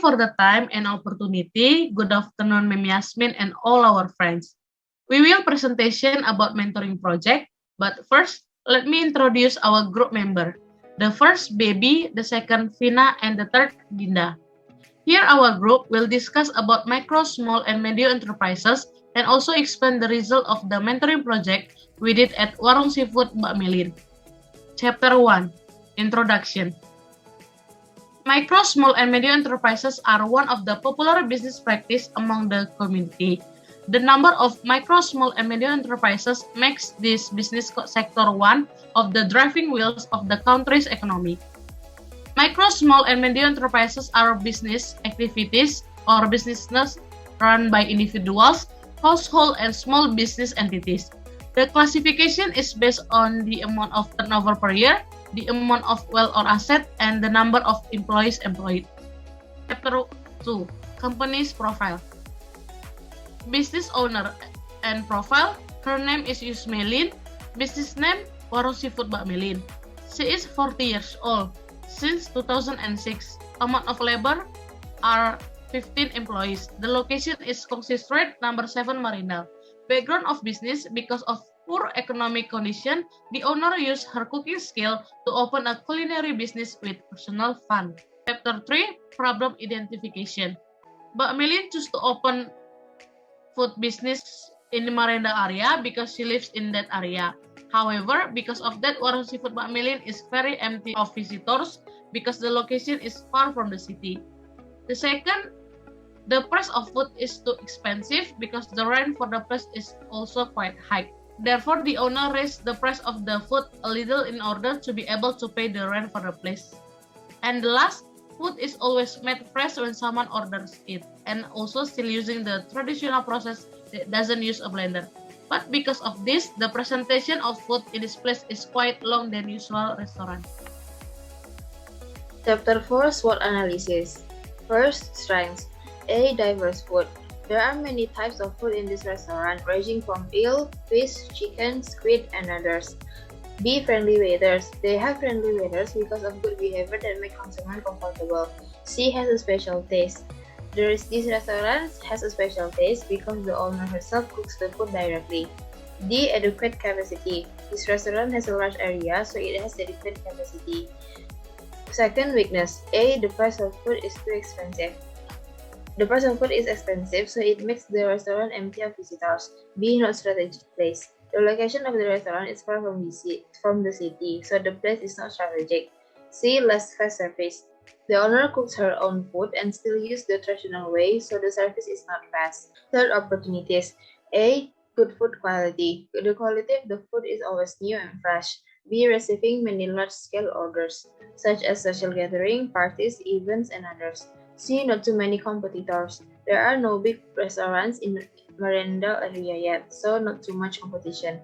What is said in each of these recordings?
for the time and opportunity. Good afternoon, Ma'am Yasmin and all our friends. We will presentation about mentoring project, but first, let me introduce our group member. The first, Baby, the second, Vina, and the third, Dinda. Here, our group will discuss about micro, small, and medium enterprises and also explain the result of the mentoring project we did at Warung Seafood Mbak Melin. Chapter 1, Introduction. Micro, small, and medium enterprises are one of the popular business practice among the community. The number of micro, small, and medium enterprises makes this business sector one of the driving wheels of the country's economy. Micro, small, and medium enterprises are business activities or businesses run by individuals, household, and small business entities. The classification is based on the amount of turnover per year, the amount of wealth or asset, and the number of employees employed. Chapter 2, Company's Profile. Business owner and profile. Her name is Yusmelin. Business name, Warung Seafood Mbak Melin. She is 40 years old. Since 2006, amount of labor are 15 employees. The location is Kongsi Street, number 7 Marindal. Background of business, because of poor economic condition, the owner used her cooking skill to open a culinary business with personal fund. Chapter 3, Problem Identification. Mbak Melin chose to open food business in the Marindal area because she lives in that area. However, because of that, Warung Seafood Mbak Melin is very empty of visitors because the location is far from the city. The second, the price of food is too expensive because the rent for the place is also quite high. Therefore, the owner raised the price of the food a little in order to be able to pay the rent for the place. And the last, food is always made fresh when someone orders it, and also still using the traditional process that doesn't use a blender. But because of this, the presentation of food in this place is quite long than usual restaurant. Chapter 4, SWOT Analysis. First, strengths. A. Diverse food. There are many types of food in this restaurant, ranging from eel, fish, chicken, squid, and others. B. Friendly waiters. They have friendly waiters because of good behavior that make consumers comfortable. C. Has a special taste. This restaurant has a special taste because the owner herself cooks the food directly. D. Adequate capacity. This restaurant has a large area, so it has adequate capacity. Second, weakness. A. The price of food is too expensive. The price of food is expensive, so it makes the restaurant empty of visitors. B. Not strategic place. The location of the restaurant is far from the city, so the place is not strategic. C. Less fast service. The owner cooks her own food and still uses the traditional way, so the service is not fast. Third, opportunities. A. Good food quality. The quality of the food is always new and fresh. B. Receiving many large-scale orders, such as social gathering, parties, events, and others. C. Not too many competitors. There are no big restaurants in Marindal area yet, so not too much competition.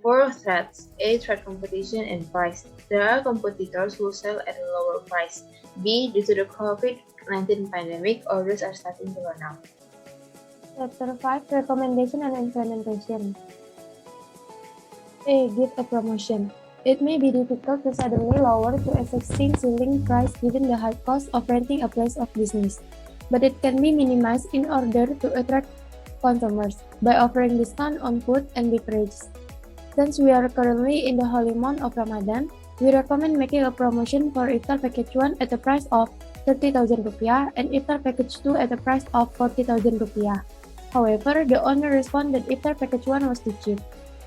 4. Threats. A. Threat competition and price. There are competitors who sell at a lower price. B. Due to the COVID-19 pandemic, orders are starting to run out. Chapter 5, Recommendation and Implementation. A. Give a promotion. It may be difficult to suddenly lower to existing ceiling price given the high cost of renting a place of business, but it can be minimized in order to attract consumers by offering discount on food and beverages. Since we are currently in the holy month of Ramadan, we recommend making a promotion for Iftar Package 1 at the price of 30,000 rupiah and Iftar Package 2 at the price of 40,000 rupiah. However, the owner responded that Iftar Package 1 was too cheap,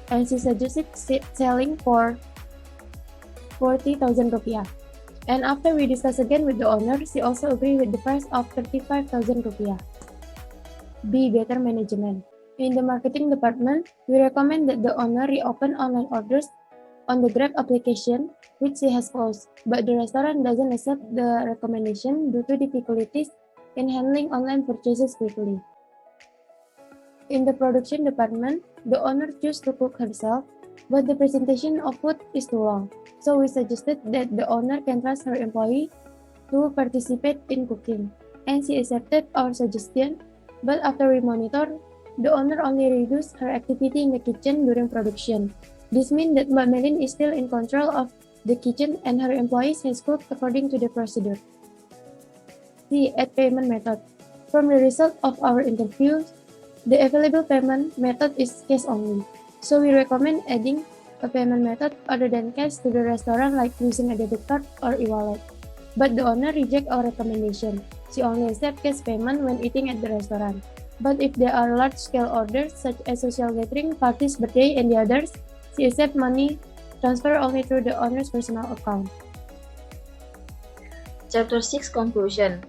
and she suggested selling for 40,000 rupiah. And after we discuss again with the owner, she also agreed with the price of 35,000 rupiah. B. Better management. In the marketing department, we recommend that the owner reopen online orders on the Grab application, which she has closed, but the restaurant doesn't accept the recommendation due to difficulties in handling online purchases quickly. In the production department, the owner chose to cook herself, but the presentation of food is too long, so we suggested that the owner can trust her employee to participate in cooking, and she accepted our suggestion, but after we monitor, the owner only reduced her activity in the kitchen during production. This means that Mbak Melin is still in control of the kitchen and her employees has cooked according to the procedure. C. Add payment method. From the result of our interviews, the available payment method is cash only. So we recommend adding a payment method other than cash to the restaurant, like using a debit card or e-wallet. But the owner reject our recommendation. She only accepts cash payment when eating at the restaurant. But if there are large-scale orders such as social gathering, parties, birthday, and the others, she accepts money transfer only through the owner's personal account. Chapter 6 Conclusion.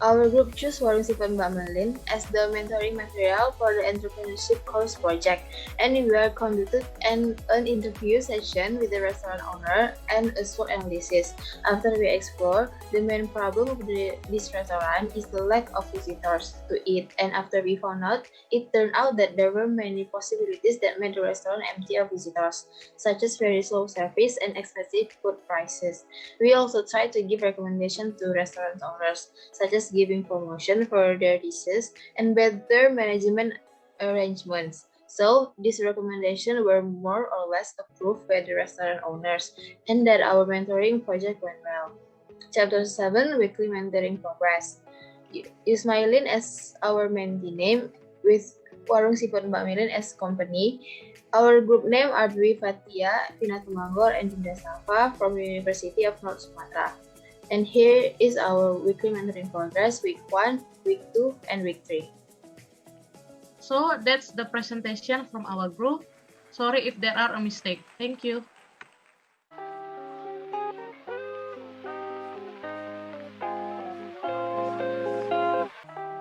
Our group chose Warung Seafood Mbak Melin as the mentoring material for the entrepreneurship course project, and we are conducted an interview session with the restaurant owner and a SWOT analysis. After we explore, the main problem of this restaurant is the lack of visitors to eat, and after we found out, it turned out that there were many possibilities that made the restaurant empty of visitors, such as very slow service and expensive food prices. We also tried to give recommendations to restaurant owners, such as giving promotion for their dishes and better management arrangements. So, these recommendations were more or less approved by the restaurant owners, and that our mentoring project went well. Chapter 7 Weekly Mentoring Progress. Ismailin as our mentee name, with Warung Seafood Mbak Melin as company. Our group name are Dwi Fatia, Vina Tumangor, and Dinda Safa from University of North Sumatra. And here is our weekly mentoring progress, week 1, week 2, and week 3. So that's the presentation from our group. Sorry if there are a mistake. Thank you.